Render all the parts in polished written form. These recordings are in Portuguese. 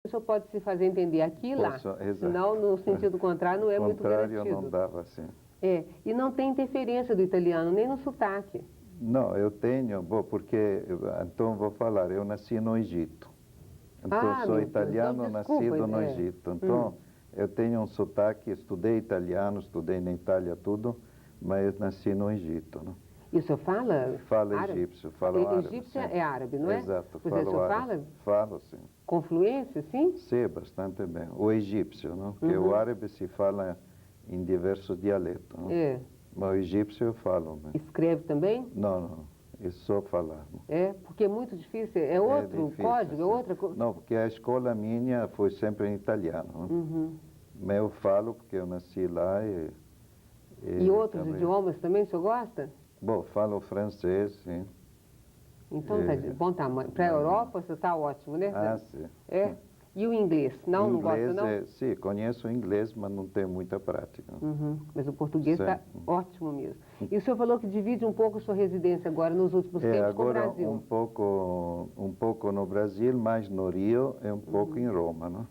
o senhor pode se fazer entender aqui e lá. Exato. Senão, no sentido contrário, não é muito garantido. Não dava assim. É, e não tem interferência do italiano, nem no sotaque. Não, eu tenho, porque, então vou falar, eu nasci no Egito. Então, sou italiano, então, desculpa, nascido no Egito. Então, eu tenho um sotaque, estudei italiano, estudei na Itália tudo, mas eu nasci no Egito, né? E o senhor fala? Falo egípcio, falo árabe. Egípcio é árabe, não é? Exato, Pois falo o senhor árabe. fala? Falo, sim. Com fluência, sim? Sim, bastante bem. O egípcio, não? Porque o árabe se fala em diversos dialetos, não? É. Mas o egípcio eu falo. Né? Escreve também? Não, é só falar. Não? É, porque é muito difícil, é outro difícil, código, sim. é outra coisa. Não, porque a escola minha foi sempre em italiano. Não? Mas eu falo porque eu nasci lá E outros também. idiomas também, o senhor gosta? Bom, falo francês, sim. Então tá de bom tamanho. Para a Europa, você está ótimo, né? Ah, sim. É? E o inglês? Não, inglês, não gosta, não? Sim, conheço o inglês, mas não tenho muita prática. Mas o português está ótimo mesmo. E o senhor falou que divide um pouco a sua residência agora, nos últimos tempos, com o agora Brasil. um pouco no Brasil, mais no Rio e um pouco em Roma, não?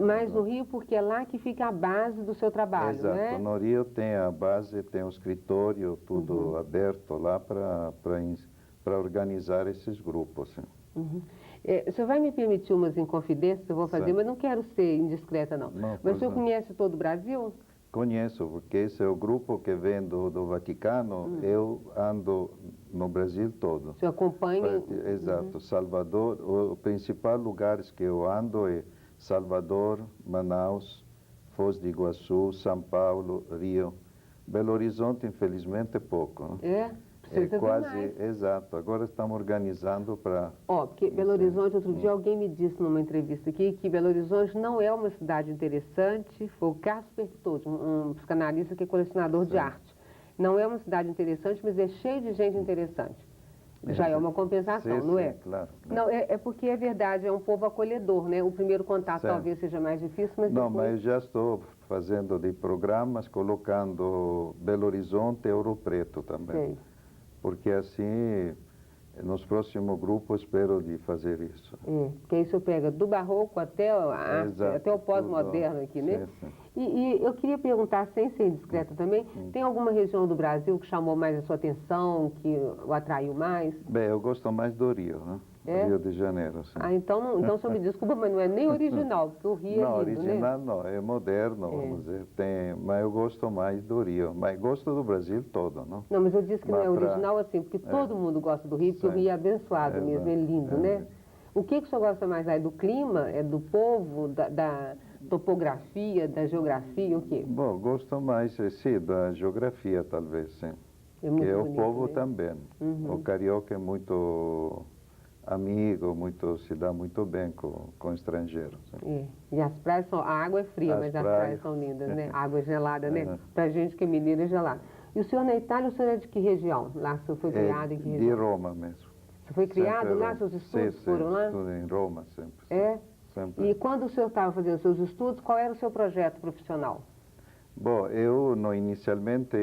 Mais no Rio, porque é lá que fica a base do seu trabalho, Exato. né? No Rio tem a base, tem o escritório, tudo aberto lá para organizar esses grupos. Assim. O senhor vai me permitir umas inconfidências, eu vou fazer, mas não quero ser indiscreta, não. Mas o senhor conhece todo o Brasil? Conheço, porque esse é o grupo que vem do Vaticano, eu ando no Brasil todo. O senhor acompanha? Exato. Salvador, os principais lugares que eu ando é Salvador, Manaus, Foz do Iguaçu, São Paulo, Rio. Belo Horizonte, infelizmente, é pouco. Né? Precisa quase, mais. Exato. Agora estamos organizando para... Porque Belo Horizonte, outro dia alguém me disse numa entrevista aqui que Belo Horizonte não é uma cidade interessante. Foi o Carlos Pertucci, um psicanalista que é colecionador de arte. Não é uma cidade interessante, mas é cheio de gente interessante. Já é uma compensação, não é? Claro. Não, é porque é verdade, é um povo acolhedor, né? O primeiro contato talvez seja mais difícil, mas não, depois... mas já estou fazendo de programas, colocando Belo Horizonte e Ouro Preto também. Sim. Porque assim, nos próximos grupos, espero de fazer isso. Porque aí o senhor pega do barroco até a arte, até o pós-moderno aqui, né? Sim. E eu queria perguntar, sem ser indiscreta também, tem alguma região do Brasil que chamou mais a sua atenção, que o atraiu mais? Bem, eu gosto mais do Rio, né? Rio de Janeiro, sim. Então o senhor me desculpa, mas não é nem original, porque o Rio não, é lindo, original né? não, é moderno, vamos dizer. Mas eu gosto mais do Rio, mas gosto do Brasil todo, não? Não, mas eu disse que não é original assim, porque todo mundo gosta do Rio, porque o Rio é abençoado mesmo, é lindo, né? O que o senhor gosta mais? É do clima, é do povo, da topografia, da geografia, o quê? Bom, gosto mais, sim, da geografia, talvez, sim. É muito bonito, o povo né? também. O carioca é muito amigo, se dá muito bem com estrangeiros. E as praias a água é fria, mas as praias são lindas, né? A água é gelada, né? Pra gente que é mineiro é gelada. E o senhor na Itália, o senhor é de que região? Lá o senhor foi criado em que região? De Roma mesmo. Você foi criado lá? Seus estudos foram lá? Tudo em Roma sempre. Sempre. E quando o senhor estava fazendo seus estudos, qual era o seu projeto profissional? Bom, eu inicialmente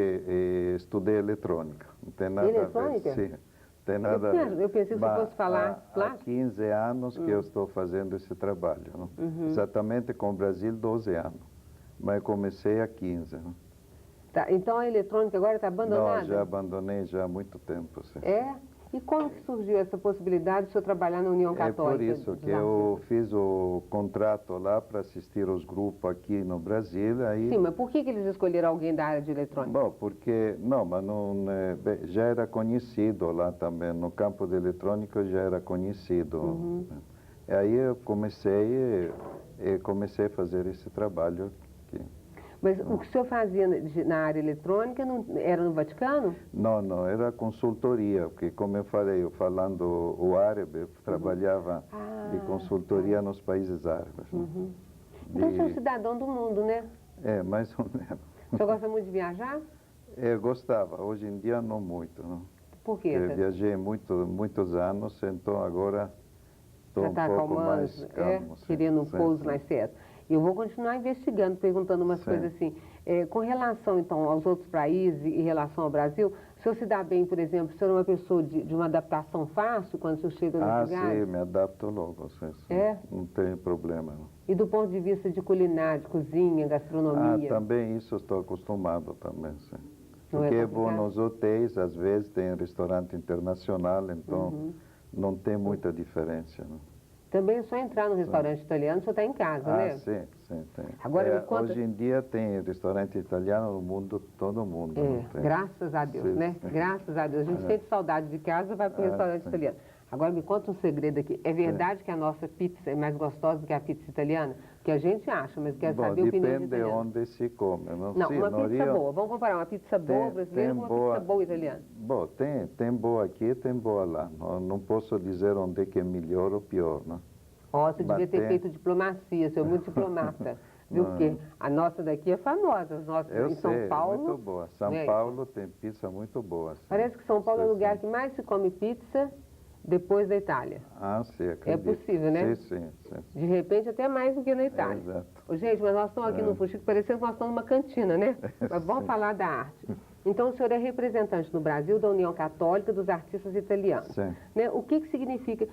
estudei eletrônica. Não tem nada eletrônica? A ver. Sim, tem nada a ver. Eu pensei que você fosse falar há 15 anos que eu estou fazendo esse trabalho. Não? Exatamente com o Brasil, 12 anos. Mas eu comecei há 15. Não? Tá, então a eletrônica agora está abandonada? Não, já abandonei já há muito tempo. Sim. E como que surgiu essa possibilidade de o senhor trabalhar na União Católica? É por isso que eu fiz o contrato lá para assistir os grupos aqui no Brasil. Aí... Sim, mas por que eles escolheram alguém da área de eletrônica? Bom, porque... Não, mas não, já era conhecido lá também. No campo de eletrônica já era conhecido. Aí eu comecei a fazer esse trabalho aqui. Mas o que o senhor fazia na área eletrônica não era no Vaticano? Não, era consultoria, porque como eu falei, falando o árabe, eu trabalhava de consultoria nos países árabes. Então o senhor é um cidadão do mundo, né? Mais ou menos. O senhor gosta muito de viajar? Eu gostava, hoje em dia não muito. Não? Por quê? Eu viajei muitos anos, então agora estou um pouco mais calmo. Querendo um pouso mais certo. Eu vou continuar investigando, perguntando umas coisas assim. Com relação, então, aos outros países e em relação ao Brasil, o senhor se dá bem, por exemplo, o senhor é uma pessoa de uma adaptação fácil quando o senhor chega nos lugares? Sim, me adapto logo, sim. É? Não tem problema. Não. E do ponto de vista de culinária, de cozinha, gastronomia? Também isso estou acostumado também, sim. Não Porque é vou nos hotéis, às vezes tem restaurante internacional, então não tem muita diferença. Não. Também é só entrar no restaurante italiano, o senhor está em casa, né? Sim, tem. Agora, me conta... Hoje em dia tem restaurante italiano no mundo, todo mundo. Graças a Deus, né? Graças a Deus. A gente sente saudade de casa, vai para o restaurante italiano. Agora, me conta um segredo aqui. É verdade que a nossa pizza é mais gostosa do que a pizza italiana? Que a gente acha, mas quer saber a opinião de depende onde se come. Não, uma pizza boa. Vamos comparar uma pizza boa brasileira com uma pizza boa italiana. Bom, tem boa aqui, tem boa lá. Não posso dizer onde é que é melhor ou pior, né? Você devia ter feito diplomacia, você é muito diplomata. Viu? Porque a nossa daqui é famosa. Em São Paulo... muito boa. São Paulo tem pizza muito boa. Sim. Parece que São Paulo é o lugar que mais se come pizza depois da Itália. Sim, acredito. É possível, né? Sim. De repente, até mais do que na Itália. Exato. Gente, mas nós estamos aqui no Fuxico, parecendo que nós estamos numa cantina, né? Mas vamos falar da arte. Então, o senhor é representante no Brasil da União Católica dos Artistas Italianos. Sim. Né? O que significa?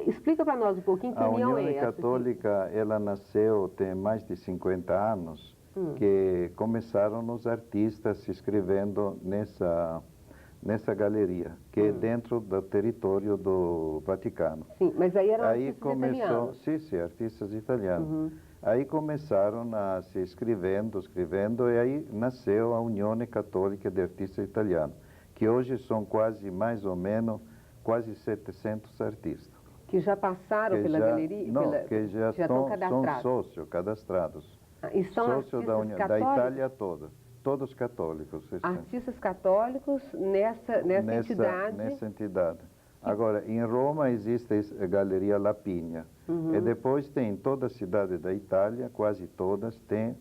Explica para nós um pouquinho que união é essa. A União Católica, ela nasceu tem mais de 50 anos, que começaram os artistas se inscrevendo nessa galeria, que é dentro do território do Vaticano. Sim, mas aí eram artistas italianos. Sim, artistas italianos. Aí começaram a se escrevendo, e aí nasceu a União Católica de Artistas Italianos, que hoje são mais ou menos, quase 700 artistas. Que já passaram pela galeria? Não, que já estão cadastrados. São sócios cadastrados. E são sócios da Itália toda. Todos católicos. Artistas católicos nessa entidade? Nessa entidade. Agora, em Roma existe a Galeria Lapinha. E depois tem em toda a cidade da Itália, quase todas, tem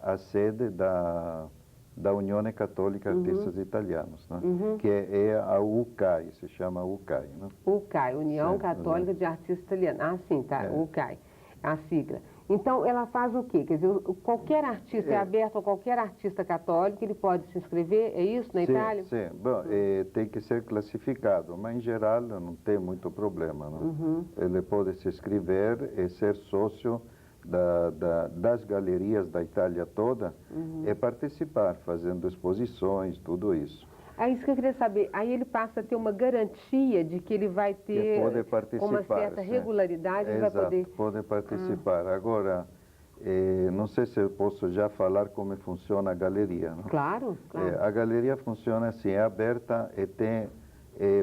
a sede da União Católica de Artistas Italianos, né? Que é a UCAI, se chama UCAI. Né? UCAI, União Católica de Artistas Italianos. Sim, tá, UCAI, a sigla. Então, ela faz o quê? Quer dizer, qualquer artista é aberto a qualquer artista católico, ele pode se inscrever, é isso, na Itália? Sim. Bom, tem que ser classificado, mas em geral não tem muito problema. Não? Ele pode se inscrever e ser sócio das galerias da Itália toda e participar, fazendo exposições, tudo isso. É isso que eu queria saber. Aí ele passa a ter uma garantia de que ele vai ter uma certa regularidade, ele vai poder... pode participar. Agora, não sei se eu posso já falar como funciona a galeria. Não? Claro. A galeria funciona assim, é aberta e tem,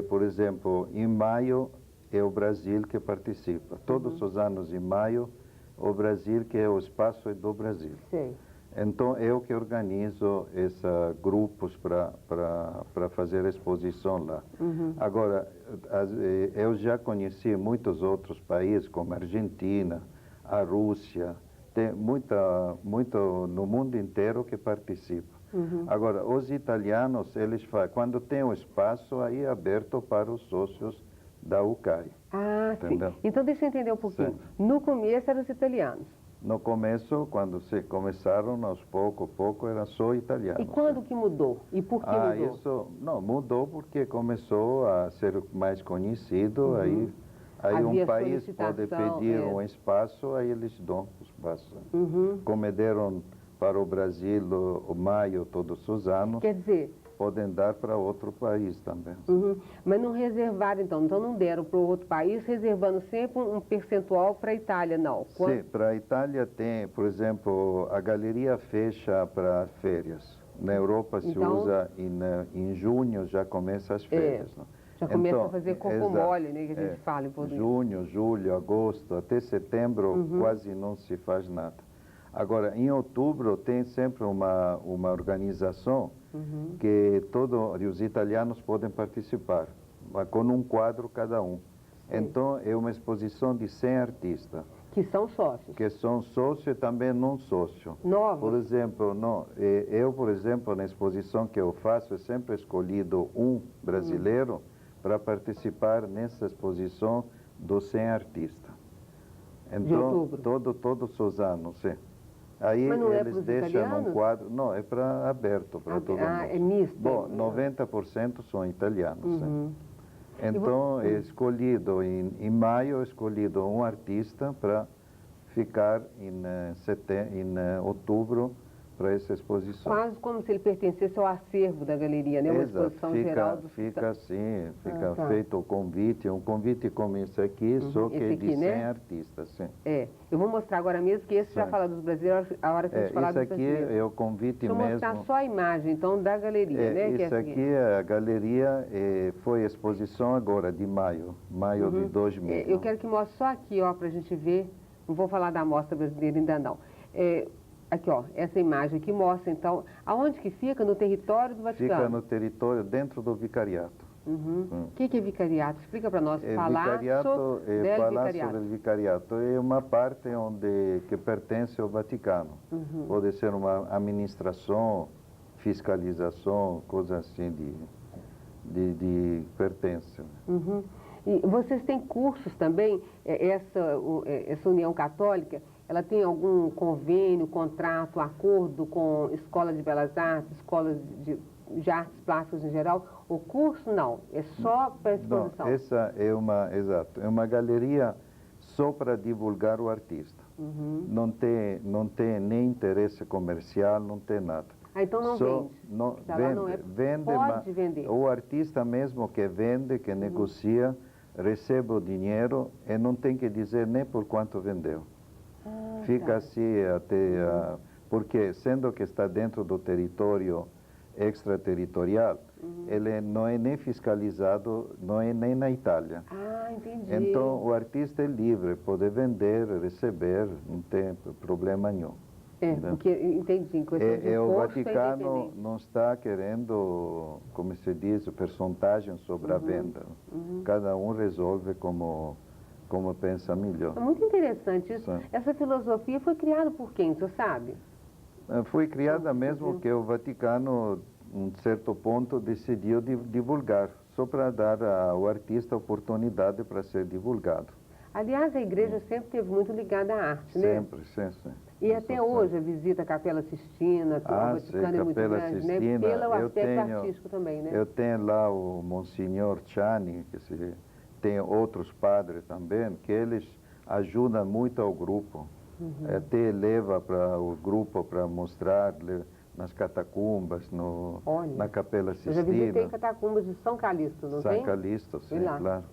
por exemplo, em maio é o Brasil que participa. Todos os anos em maio, o Brasil, que é o espaço do Brasil. Sim. Então, eu que organizo esses grupos para fazer exposição lá. Agora, eu já conheci muitos outros países, como a Argentina, a Rússia, tem muito no mundo inteiro que participa. Agora, os italianos, eles fazem, quando tem um espaço, aí é aberto para os sócios da UCAI. Sim. Então, deixa eu entender um pouquinho. Sim. No começo eram os italianos. No começo, quando se começaram, aos pouco, era só italiano. E quando que mudou? E por que mudou? Mudou porque começou a ser mais conhecido, aí um país pode pedir um espaço, aí eles dão o espaço. Como deram para o Brasil o maio todos os anos, quer dizer, podem dar para outro país também. Mas não reservaram, então não deram para o outro país, reservando sempre um percentual para a Itália, não? Sim, para a Itália tem, por exemplo, a galeria fecha para férias. Na Europa se usa em junho, já começa as férias. Já começa a fazer corpo mole, né, que a gente fala em português. Junho, julho, agosto, até setembro quase não se faz nada. Agora, em outubro tem sempre uma organização que todos os italianos podem participar, com um quadro cada um. Então, é uma exposição de 100 artistas. Que são sócios. Que são sócios e também não sócios. Novos. Por exemplo, na exposição que eu faço, eu sempre escolhido um brasileiro para participar nessa exposição dos 100 artistas. Então, de outubro. todos os anos, sim. Aí Mas não é eles pros deixam italianos? um quadro... Não, é para aberto para todo mundo. É misto? Bom, 90% são italianos. Uhum. Então, é escolhido, em maio, é escolhido um artista para ficar em outubro para essa exposição. Quase como se ele pertencesse ao acervo da galeria, né? Uma Exato, exposição geral do... fica assim, fica tá. feito o convite, um convite como esse aqui, só que esse aqui, de 100 né? artistas, sim. Eu vou mostrar agora mesmo, que esse já fala dos brasileiros, a hora que a gente falar Esse dos aqui brasileiros. é o convite Deixa eu mesmo. mostrar só a imagem, então, da galeria, né? Isso aqui, a galeria, foi a exposição agora, de maio de 2000. Eu quero que mostre só aqui, ó, para a gente ver. Não vou falar da amostra brasileira ainda não. Aqui, ó, essa imagem aqui mostra, então, aonde que fica? No território do Vaticano? Fica no território, dentro do vicariato. O que é vicariato? Explica para nós. Falar sobre o vicariato. É uma parte que pertence ao Vaticano. Pode ser uma administração, fiscalização, coisa assim de pertence. E vocês têm cursos também? Essa União Católica, ela tem algum convênio, contrato, acordo com Escola de Belas Artes, escolas de artes plásticas em geral? O curso não, é só para exposição? Não, essa é uma galeria só para divulgar o artista. Não tem nem interesse comercial, não tem nada. Então não vende? Vende, pode vender? O artista mesmo que vende, que negocia, recebe o dinheiro e não tem que dizer nem por quanto vendeu. Fica assim até... porque, sendo que está dentro do território extraterritorial, ele não é nem fiscalizado, não é nem na Itália. Entendi. Então, o artista é livre, pode vender, receber, não tem problema nenhum. Porque, entendi, em questão de o Vaticano não está querendo, como se diz, percentagem sobre a venda. Cada um resolve como pensa melhor. É muito interessante isso. Essa filosofia foi criada por quem, você sabe? Foi criada mesmo que o Vaticano, um certo ponto, decidiu divulgar, só para dar ao artista a oportunidade para ser divulgado. Aliás, a igreja sempre esteve muito ligada à arte, né? Sempre, sim. E até hoje a visita à Capela Sistina, que o Vaticano é muito grande, né? Pelo aspecto artístico também, né? Eu tenho lá o Monsenhor Ciani, que tem outros padres também, que eles ajudam muito ao grupo. Até leva para o grupo para mostrar nas catacumbas, na Capela Sistina. Eu já visitei catacumbas de São Calixto, não tem? São Calixto, sim, claro.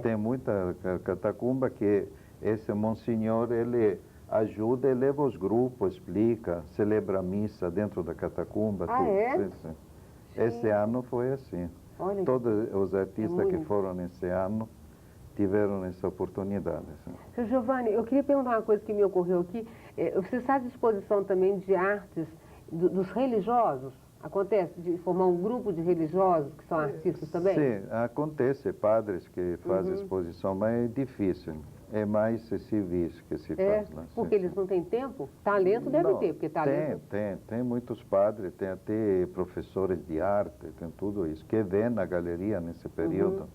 Tem muita catacumba que esse Monsenhor, ele ajuda e leva os grupos, explica, celebra a missa dentro da catacumba. Tudo. Sim. Esse ano foi assim. Olha, todos os artistas que foram nesse ano tiveram essa oportunidade. Seu Giovanni, eu queria perguntar uma coisa que me ocorreu aqui. Você está à disposição também de artes dos religiosos? Acontece de formar um grupo de religiosos que são artistas também? Sim, acontece, padres que fazem exposição, mas é difícil. É mais civis que se faz lá. Porque eles não têm tempo? Talento deve ter, porque talento... Tem muitos padres, tem até professores de arte, tem tudo isso, que vêm na galeria nesse período.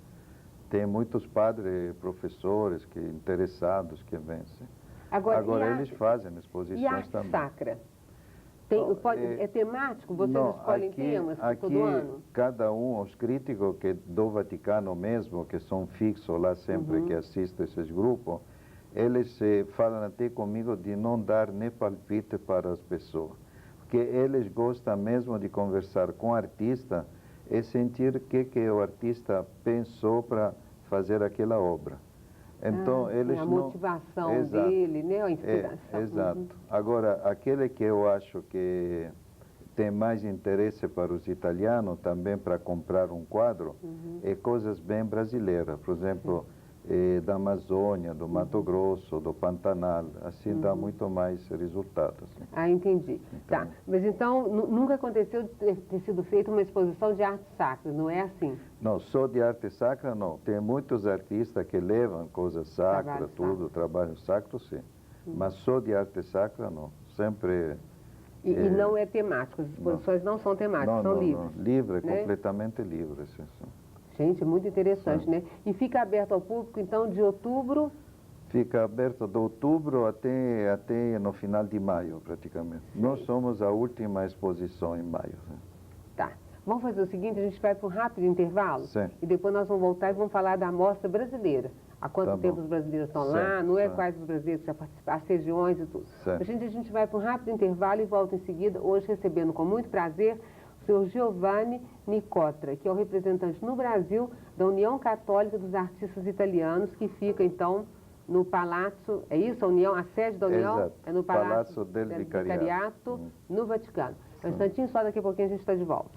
Tem muitos padres, professores interessados que vêm. Agora eles fazem exposições também. E arte sacra? É temático? Vocês escolhem temas todo ano? Cada um, os críticos do Vaticano mesmo, que são fixos lá sempre que assistem esses grupos, eles falam até comigo de não dar nem palpite para as pessoas. Porque eles gostam mesmo de conversar com o artista e sentir o que o artista pensou para fazer aquela obra. Então, eles a motivação dele, né? A inspiração. Exato. Agora, aquele que eu acho que tem mais interesse para os italianos também para comprar um quadro é coisas bem brasileiras. Por exemplo, da Amazônia, do Mato Grosso, do Pantanal. Assim dá muito mais resultados. Entendi. Tá. Mas então, nunca aconteceu de ter sido feita uma exposição de arte sacra, não é assim? Não, só de arte sacra não. Tem muitos artistas que levam coisas sacras, trabalho sacro, sim. Mas só de arte sacra não. Sempre... E não é temático, as exposições não são temáticas, são livres. Não. Livre, né? Completamente livre, sim. Gente, muito interessante, né? E fica aberto ao público, então, de outubro Fica aberto de outubro até no final de maio, praticamente. Sim. Nós somos a última exposição em maio. Né? Tá. Vamos fazer o seguinte, a gente vai para um rápido intervalo. Sim. E depois nós vamos voltar e vamos falar da amostra brasileira. Há quanto Tá tempo bom. os brasileiros estão Sim, lá, não é sim. quais os brasileiros que já participaram, as regiões e tudo. Sim. A gente vai para um rápido intervalo e volta em seguida, hoje recebendo com muito prazer o senhor Giovanni Nicotra, que é o representante no Brasil da União Católica dos Artistas Italianos, que fica então no Palácio, é isso? A sede da União? Exato. É no Palácio Palácio del Vicariato, no Vaticano. Um Sim. instantinho, só daqui a pouquinho a gente está de volta.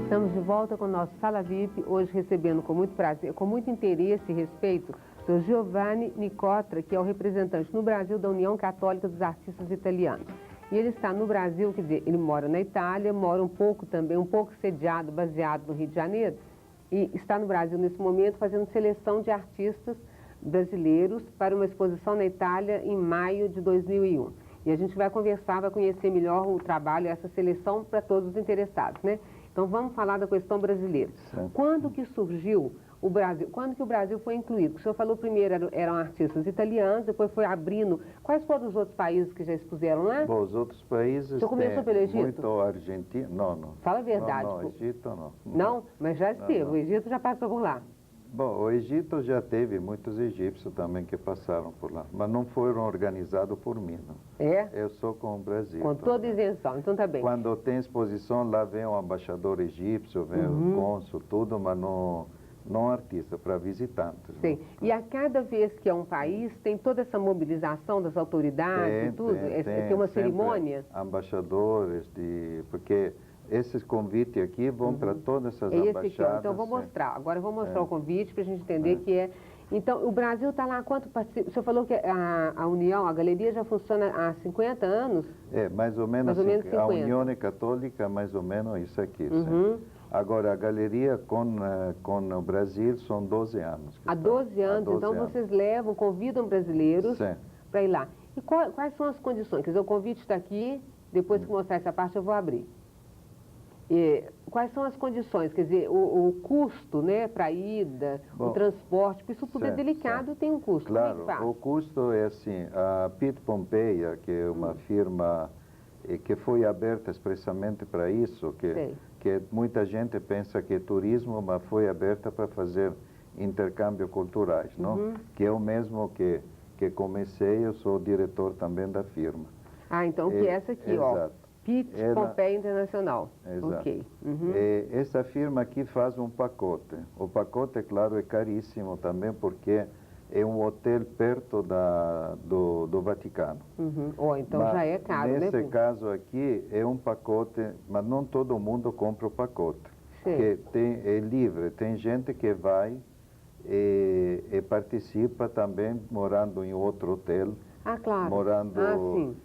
Estamos de volta com o nosso Sala VIP, hoje recebendo com muito prazer, com muito interesse e respeito, o senhor Giovanni Nicotra, que é o representante no Brasil da União Católica dos Artistas Italianos. E ele está no Brasil, quer dizer, ele mora na Itália, mora um pouco sediado, baseado no Rio de Janeiro, e está no Brasil nesse momento fazendo seleção de artistas brasileiros para uma exposição na Itália em maio de 2001. E a gente vai conversar, vai conhecer melhor o trabalho, essa seleção para todos os interessados, né? Então vamos falar da questão brasileira. Sim. Quando que surgiu o Brasil? Quando que o Brasil foi incluído? O senhor falou primeiro eram artistas italianos, depois foi abrindo. Quais foram os outros países que já expuseram lá? Bom, os outros países O senhor começou pelo Egito? muito Argentina. Não. Fala a verdade. Não, Egito não. Não? Mas já esteve. Não. O Egito já passou por lá. Bom, o Egito já teve muitos egípcios também que passaram por lá, mas não foram organizados por mim, não. É? Eu sou com o Brasil. Com toda isenção. Então tá bem. Quando tem exposição, lá vem o embaixador egípcio, vem o cônsul, tudo, mas não artista, para visitantes. Sim. E a cada vez que é um país, tem toda essa mobilização das autoridades e tudo? Tem uma cerimônia? Embaixadores, porque esses convites aqui vão para todas essas É esse embaixadas. aqui, ó. Então eu vou mostrar. Agora eu vou mostrar o convite para a gente entender que é... Então, o Brasil está lá há quanto participa? O senhor falou que a União, a galeria já funciona há 50 anos? É, mais ou menos, Mais ou menos 50. A União Católica, mais ou menos isso aqui. Sim. Agora, a galeria com o Brasil são 12 anos. Há 12 anos, então vocês levam, convidam brasileiros para ir lá. E quais são as condições? Quer dizer, o convite está aqui, depois que mostrar essa parte eu vou abrir. E quais são as condições? Quer dizer, o custo, né, para a ida, o transporte, porque isso tudo é delicado e tem um custo. Claro, o custo é assim, a Pitt Pompeia, que é uma firma que foi aberta expressamente para isso, que muita gente pensa que é turismo, mas foi aberta para fazer intercâmbio culturais, não? Que é o mesmo que comecei, eu sou diretor também da firma. Ah, então que é essa aqui, exato. ó. Pitt Pompeia Internacional. Exato. Ok. Essa firma aqui faz um pacote. O pacote, claro, é caríssimo também, porque é um hotel perto do Vaticano. Então mas já é caro, né? Nesse caso aqui, é um pacote, mas não todo mundo compra o pacote. Porque é livre. Tem gente que vai e participa também morando em outro hotel. Ah, claro. Morando...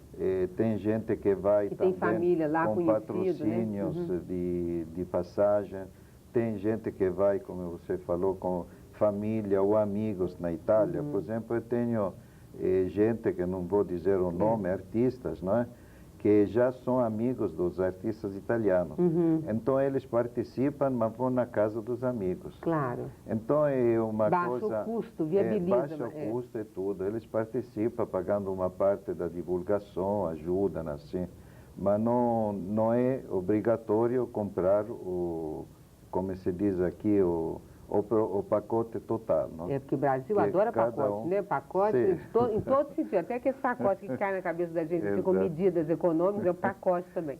tem gente que vai que também tem família lá, com patrocínios, né? de passagem. Tem gente que vai, como você falou, com família ou amigos na Itália. Por exemplo, eu tenho gente, que não vou dizer o nome, artistas, não é? Que já são amigos dos artistas italianos. Então eles participam, mas vão na casa dos amigos. Claro. Então é uma coisa... Baixa o custo, viabiliza. Baixa o custo e tudo. Eles participam pagando uma parte da divulgação, ajudam assim. Mas não é obrigatório comprar como se diz aqui, o pacote total. Não? É porque o Brasil adora pacote, né? Pacote em todo sentido. Até que esse pacote que cai na cabeça da gente com medidas econômicas, é o pacote também.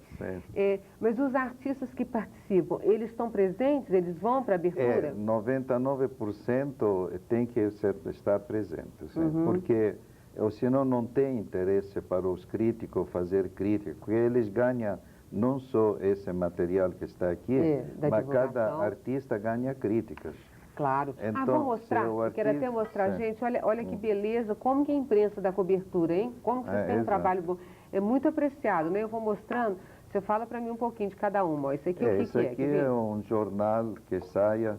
Mas os artistas que participam, eles estão presentes? Eles vão para a abertura? 99% tem que estar presentes. Porque senão não tem interesse para os críticos fazer crítica. Porque eles ganham não só esse material que está aqui, mas cada artista ganha críticas. Claro. Então, vou mostrar, quero até mostrar, gente, olha que beleza, como que a imprensa dá cobertura, hein? Como que vocês têm um trabalho bom. É muito apreciado, né? Eu vou mostrando, você fala para mim um pouquinho de cada uma. Esse aqui o que é? Esse aqui é um jornal que saia,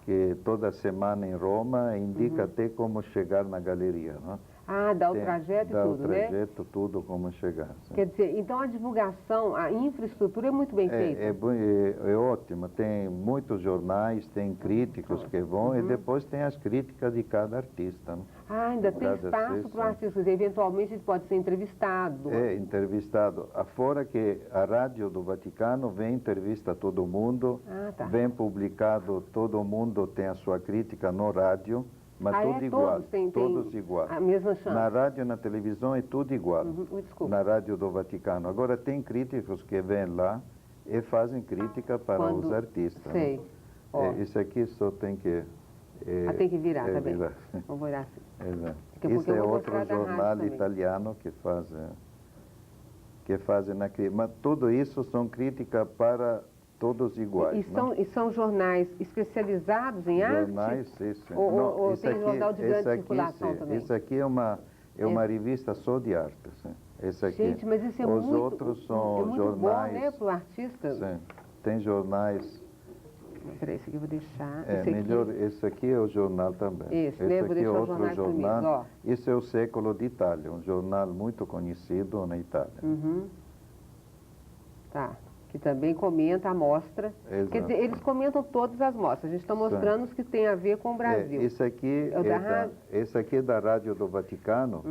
que toda semana em Roma indica até como chegar na galeria, não? Ah, dá o trajeto e tudo, né? Dá o trajeto, tudo, como chegar. Sim. Quer dizer, então a divulgação, a infraestrutura é muito bem feita. É ótimo. Tem muitos jornais, tem críticos que vão e depois tem as críticas de cada artista. Não? Ah, ainda tem espaço para o artista, eventualmente ele pode ser entrevistado. É, entrevistado. Afora que a Rádio do Vaticano vem entrevista todo mundo, vem publicado, todo mundo tem a sua crítica no rádio, mas tudo igual, todos igual. A mesma chance. Na rádio e na televisão é tudo igual, desculpa. na Rádio do Vaticano. Agora tem críticos que vêm lá e fazem crítica para os artistas. Sei. Isso aqui só tem que... tem que virar, tá bem. Vamos virar assim. Exato. Isso é outro jornal italiano que fazem na crítica. Mas tudo isso são críticas para todos iguais. E são jornais especializados em arte? Jornais, isso. Ou tem jornal de grande circulação também? Isso aqui é uma revista só de arte. Sim. Esse aqui. Gente, mas isso é Os outros são jornais... bom, né, para o artista? Sim. Tem jornais... Peraí, esse aqui eu vou deixar. Esse aqui é o jornal também. Esse né? Vou aqui é outro jornal. Isso é o Século de Itália, um jornal muito conhecido na Itália. Tá. Que também comenta a mostra. Exato. Quer dizer, eles comentam todas as mostras. A gente está mostrando os que tem a ver com o Brasil. Esse aqui é da Rádio do Vaticano.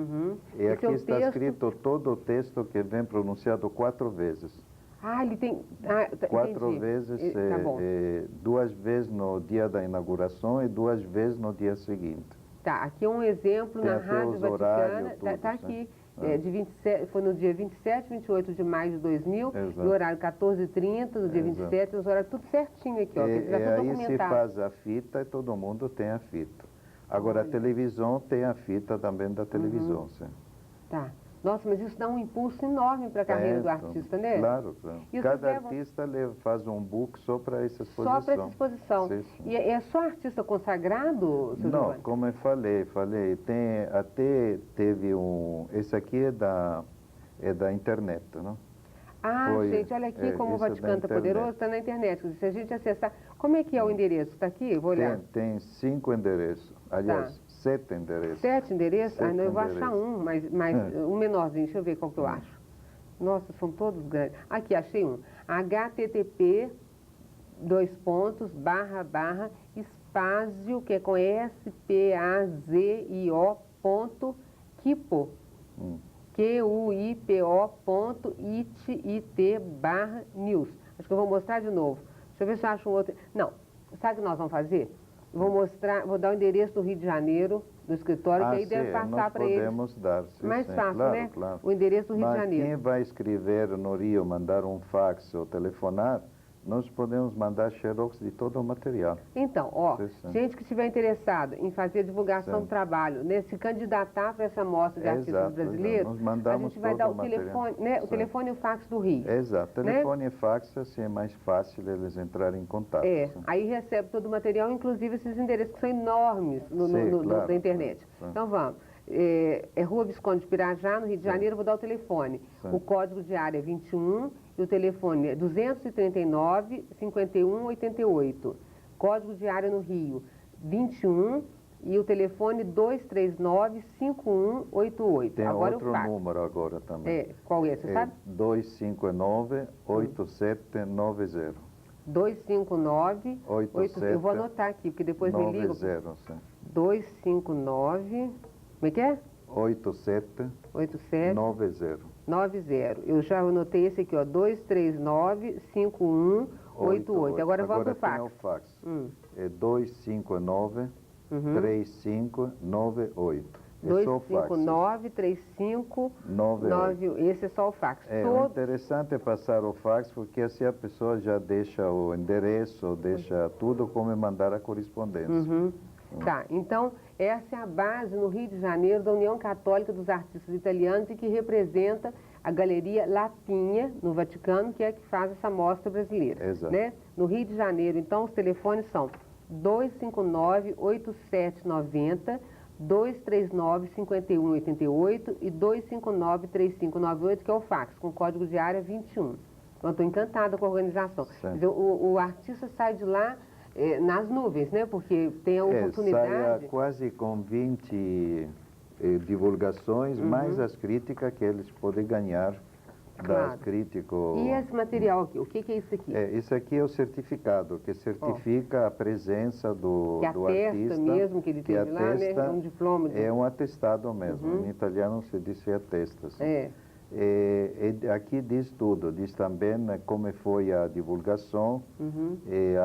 E aqui está escrito todo o texto que vem pronunciado 4 vezes. Ah, ele tem... 4 vezes, 2 vezes no dia da inauguração e 2 vezes no dia seguinte. Tá, aqui é um exemplo na Rádio Vaticana. Está aqui. Foi no dia 27, 28 de maio de 2000, no horário 14h30, no dia 27, os horários tudo certinho aqui, ó. Aí se faz a fita e todo mundo tem a fita. Agora, a televisão tem a fita também da televisão, sim. Tá. Nossa, mas isso dá um impulso enorme para a carreira do artista, né? Claro, claro. Cada artista faz um book só para essa exposição. Só para essa exposição. Sim. E é só artista consagrado, seu Não, Giovanni? como eu falei, até teve esse aqui é da internet, não? Gente, olha aqui como o Vaticano está poderoso, está na internet. Se a gente acessar... Como é que é o endereço? Está aqui? Vou olhar. Tem 5 endereços. Aliás, 7 endereços. 7 endereços? Não, eu vou achar um, mas um menorzinho. Deixa eu ver qual que eu acho. Nossa, são todos grandes. Aqui, achei um. http espásio, que é com spazio.kipo. QUIPO.it/news. Acho que eu vou mostrar de novo. Deixa eu ver se eu acho um outro. Não, sabe o que nós vamos fazer? Vou dar o endereço do Rio de Janeiro, do escritório, que aí deve passar para eles. Podemos dar, sim, mais fácil, claro, né? Claro. O endereço do Rio de Janeiro. Quem vai escrever no Rio, mandar um fax ou telefonar, nós podemos mandar xerox de todo o material. Então, gente que estiver interessada em fazer divulgação do trabalho, né, se candidatar para essa mostra de artistas brasileiros, a gente vai dar o telefone, né, o telefone e o fax do Rio. Exato, telefone e fax, assim é mais fácil eles entrarem em contato. Aí recebe todo o material, inclusive esses endereços que são enormes na internet. Então vamos. Rua Visconde de Pirajá, no Rio de Janeiro, vou dar o telefone. O código de área é 21 e o telefone é 239-5188. Código de área no Rio, 21 e o telefone 239-5188. Tem agora outro número agora também. Qual é? Você sabe? 259-8790. 259-8790. Eu vou anotar aqui, porque depois me ligam. 259... Como é que é? 8790. Eu já anotei esse aqui, ó, 239-5188. Agora vamos para o fax. Tem o fax. É 259-3598. 259-3598. Esse é só o fax. O interessante é passar o fax, porque assim a pessoa já deixa o endereço, deixa tudo como mandar a correspondência. Tá, então essa é a base no Rio de Janeiro da União Católica dos Artistas Italianos e que representa a Galeria Latinha, no Vaticano, que é que faz essa mostra brasileira. Exato. Né? No Rio de Janeiro, então, os telefones são 259-8790, 239-5188 e 259-3598, que é o fax, com código de área 21. Então, estou encantada com a organização. Quer dizer, o artista sai de lá nas nuvens, né? Porque tem a oportunidade... Saia quase com 20 divulgações, mais as críticas que eles podem ganhar das críticos. E esse material aqui, o que é isso aqui? Isso aqui é o certificado, que certifica a presença do artista. Que atesta mesmo que ele teve lá, né? É um diploma. É um atestado mesmo. Em italiano se diz atestas. Aqui diz tudo, diz também como foi a divulgação,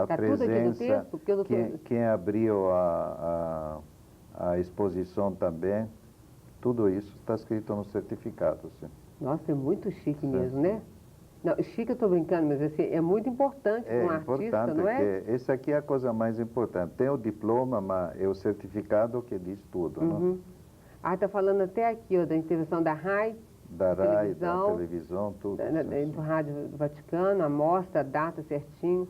a tá presença, tudo aqui no texto, quem abriu a exposição também, tudo isso está escrito no certificado. Sim. Nossa, é muito chique mesmo, né? Não, chique eu estou brincando, mas assim, é muito importante para um artista, não é? Esse aqui é a coisa mais importante. Tem o diploma, mas é o certificado que diz tudo. Não? Ah, está falando até aqui, ó, da intervenção da RAI, da RAI, da televisão, tudo. Do Rádio do Vaticano, a mostra, a data certinho.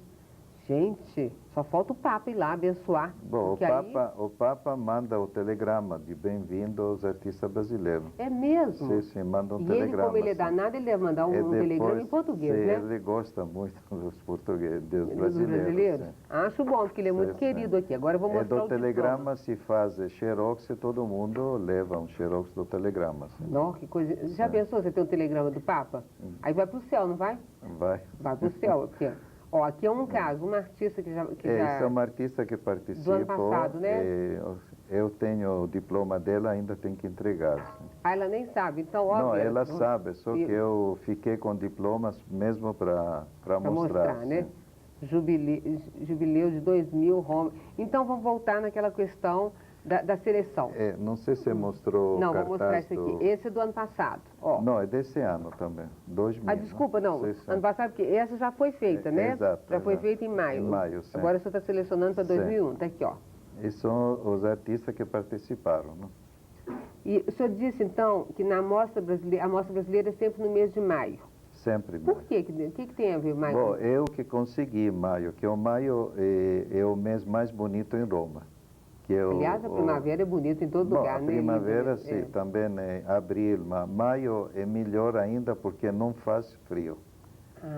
Gente, só falta o Papa ir lá abençoar. Bom, o Papa manda o telegrama de bem-vindo aos artistas brasileiros. É mesmo? Sim, manda um e telegrama. E ele, como ele é danado, ele deve mandar um telegrama em português, né? Ele gosta muito dos portugueses, dos brasileiros. Acho bom, porque ele é muito querido aqui. Agora eu vou mostrar do telegrama se faz xerox e todo mundo leva um xerox do telegrama. Não, que coisa... Já pensou você ter um telegrama do Papa? Aí vai para o céu, não vai? Vai. Vai para o céu, aqui, ó. Ó, aqui é um caso, uma artista que já... Isso é uma artista que participou. Do ano passado, né? Eu tenho o diploma dela, ainda tenho que entregar. Ah, ela nem sabe, então, ó... Não, ela sabe, só que eu fiquei com diplomas mesmo para mostrar. Né? Jubileu de 2000, Roma. Então, vamos voltar naquela questão da seleção. Não sei se mostrou Não, cartaz vou mostrar esse aqui. Esse é do ano passado. Ó. Não, é desse ano também, 2000. Ah, desculpa, não. Ano passado, porque essa já foi feita, né? Exato. Já foi feita em maio. Em maio, sim. Agora você está selecionando para 2001. Está aqui, ó. E são os artistas que participaram, né? E o senhor disse, então, que na Mostra Brasileira, a Mostra Brasileira é sempre no mês de maio. Sempre maio. Por quê? O que tem a ver maio? Bom, eu que consegui maio, que o maio é o mês mais bonito em Roma. Aliás, a primavera é bonita em todo lugar, né? A primavera, sim, também é abril, mas maio é melhor ainda porque não faz frio.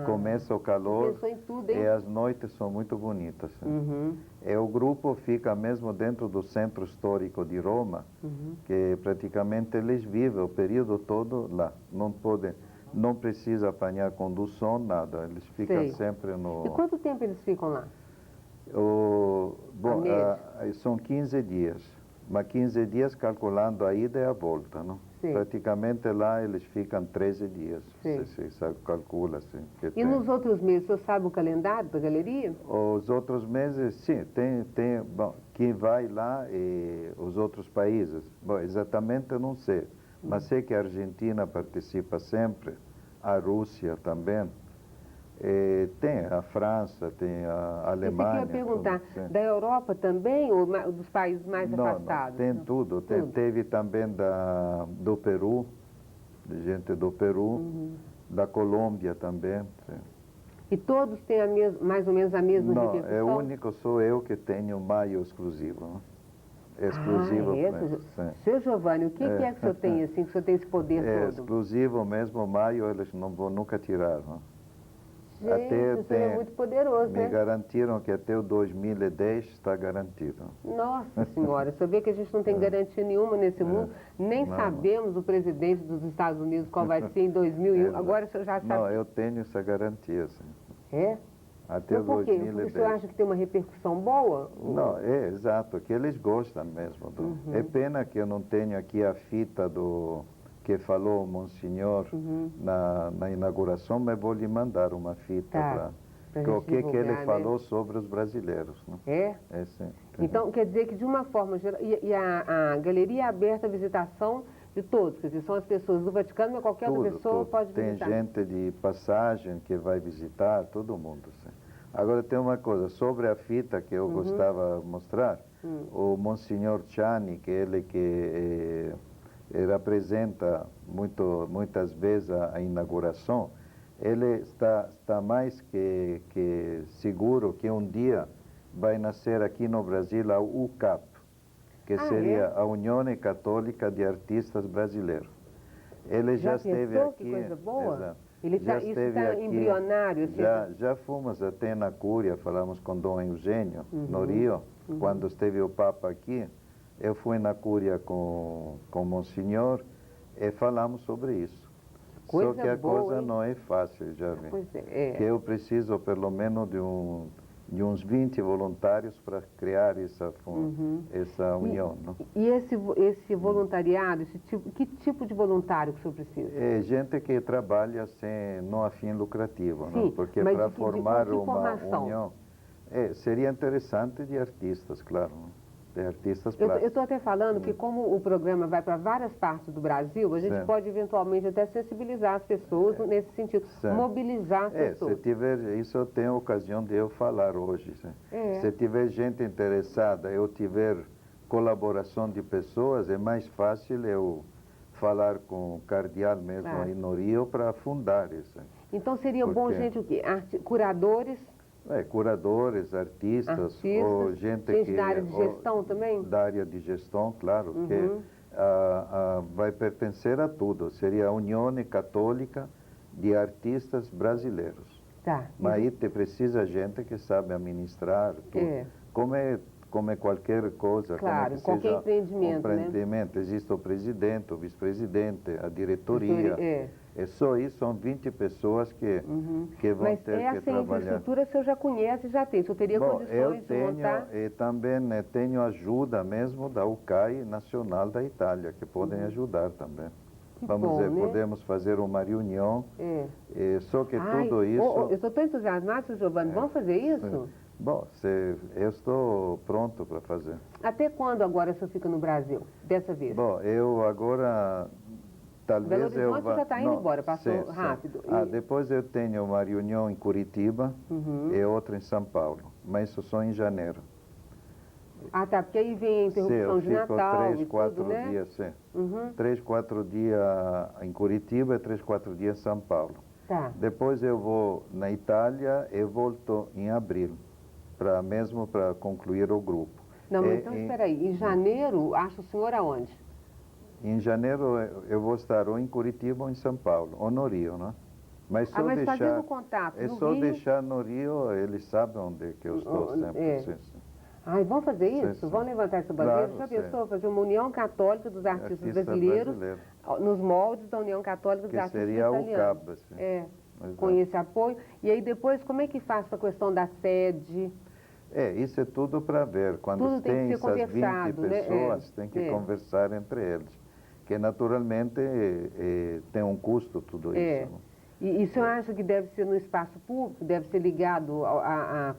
Começa o calor pensou em tudo, hein? e as noites são muito bonitas. O grupo fica mesmo dentro do centro histórico de Roma, que praticamente eles vivem o período todo lá. Não precisa apanhar condução, nada. Eles ficam sempre no... E quanto tempo eles ficam lá? São 15 dias, mas 15 dias calculando a ida e a volta, não? Sim. Praticamente lá eles ficam 13 dias, se calcula assim. E nos outros meses, o senhor sabe o calendário da galeria? Os outros meses, sim, bom, quem vai lá e os outros países, bom, exatamente eu não sei, mas sei que a Argentina participa sempre, a Rússia também. Tem a França, tem a Alemanha. Você queria perguntar, da Europa também ou dos países mais afastados? Tem tudo. Teve também do Peru, de gente do Peru, da Colômbia também. Sim. E todos têm mais ou menos a mesma repercussão? Não, o único sou eu que tenho maio exclusivo. Não? Exclusivo. Seu Giovanni, o que é que o senhor tem assim, que o senhor tem esse poder todo? Exclusivo mesmo, maio eles não vão nunca tirar. Não? Gente, o senhor é muito poderoso, me né? garantiram que até o 2010 está garantido. Nossa Senhora, você vê que a gente não tem garantia nenhuma nesse mundo, nem sabemos o presidente dos Estados Unidos qual vai ser em 2001. Agora o senhor já sabe. Não, eu tenho essa garantia, sim. É? Até o 2010. Por quê? O senhor acha que tem uma repercussão boa? Não, exato, que eles gostam mesmo. É pena que eu não tenho aqui a fita que falou o Monsenhor na inauguração, mas vou lhe mandar uma fita para o que ele falou sobre os brasileiros. Não? É? Sim. Então, quer dizer que de uma forma geral, e a galeria é aberta à visitação de todos, quer dizer, são as pessoas do Vaticano, mas qualquer outra pessoa pode visitar. Tem gente de passagem que vai visitar, todo mundo. Sim. Agora tem uma coisa, sobre a fita que eu gostava de mostrar, o Monsenhor Ciani, que ele ele apresenta muitas vezes a inauguração, ele está mais que seguro que um dia vai nascer aqui no Brasil a UCAP, que seria a União Católica de Artistas Brasileiros. Ele já esteve aqui. Que coisa boa. Exato. Isso está embrionário? Assim, Já fomos até na Cúria, falamos com Dom Eugênio, no Rio, quando esteve o Papa aqui. Eu fui na Cúria com Monsenhor e falamos sobre isso. Só que a coisa não é fácil, já vi. Que eu preciso pelo menos de uns 20 voluntários para criar essa união. Não? E esse voluntariado, que tipo de voluntário que o senhor precisa? É gente que trabalha não a fim lucrativo, sim, não? Porque para formar uma união, seria interessante de artistas, claro. De artistas plásticos. Eu estou até falando que como o programa vai para várias partes do Brasil, a gente pode eventualmente até sensibilizar as pessoas nesse sentido, mobilizar as pessoas. Se tiver, isso eu tenho ocasião de eu falar hoje. Se tiver gente interessada, eu tiver colaboração de pessoas, é mais fácil eu falar com o cardeal mesmo aí no Rio para fundar isso. Então seria bom gente o quê? Curadores? Curadores, artistas, ou gente da área de gestão também? Da área de gestão, claro, que vai pertencer a tudo. Seria a União Católica de Artistas Brasileiros. Tá. Mas aí precisa gente que sabe administrar tudo. Como é qualquer coisa. Claro, como qualquer seja empreendimento, existe o presidente, o vice-presidente, a diretoria. É só isso, são 20 pessoas que vão ter que trabalhar. Mas essa infraestrutura o senhor já conhece, já tem. O senhor teria condições de montar? Eu também tenho ajuda mesmo da UCAI Nacional da Itália, que podem ajudar também. Vamos ver, podemos fazer uma reunião. Só que tudo isso... eu estou tão entusiasmado, senhor Giovanni. Vamos fazer isso? Bom, eu estou pronto para fazer. Até quando agora o senhor fica no Brasil, dessa vez? Bom, eu agora... Talvez Belo Horizonte já está indo embora, passou rápido. Depois eu tenho uma reunião em Curitiba e outra em São Paulo, mas isso só em janeiro. Ah, tá, porque aí vem a interrupção de Natal e tudo, né? Dias, sim. 3, 4 dias em Curitiba e 3, 4 dias em São Paulo. Tá. Depois eu vou na Itália e volto em abril, mesmo para concluir o grupo. Não, mas então espera aí, em janeiro, acha o senhor aonde? Em janeiro eu vou estar ou em Curitiba ou em São Paulo, ou no Rio, né? Mas fazendo contato no Rio... deixar no Rio, eles sabem onde que eu estou sempre. Ai, vamos fazer isso? Vamos levantar essa bandeira? Já pensou? Fazer uma União Católica dos Artistas Brasileiros nos moldes da União Católica dos Artistas Italianos. Que seria o CAB, assim. Com esse apoio. E aí depois, como é que faz para a questão da sede? Isso é tudo para ver. Quando tem essas 20 pessoas, tem que conversar entre eles. Que naturalmente tem um custo tudo isso. E o senhor acha que deve ser no espaço público? Deve ser ligado a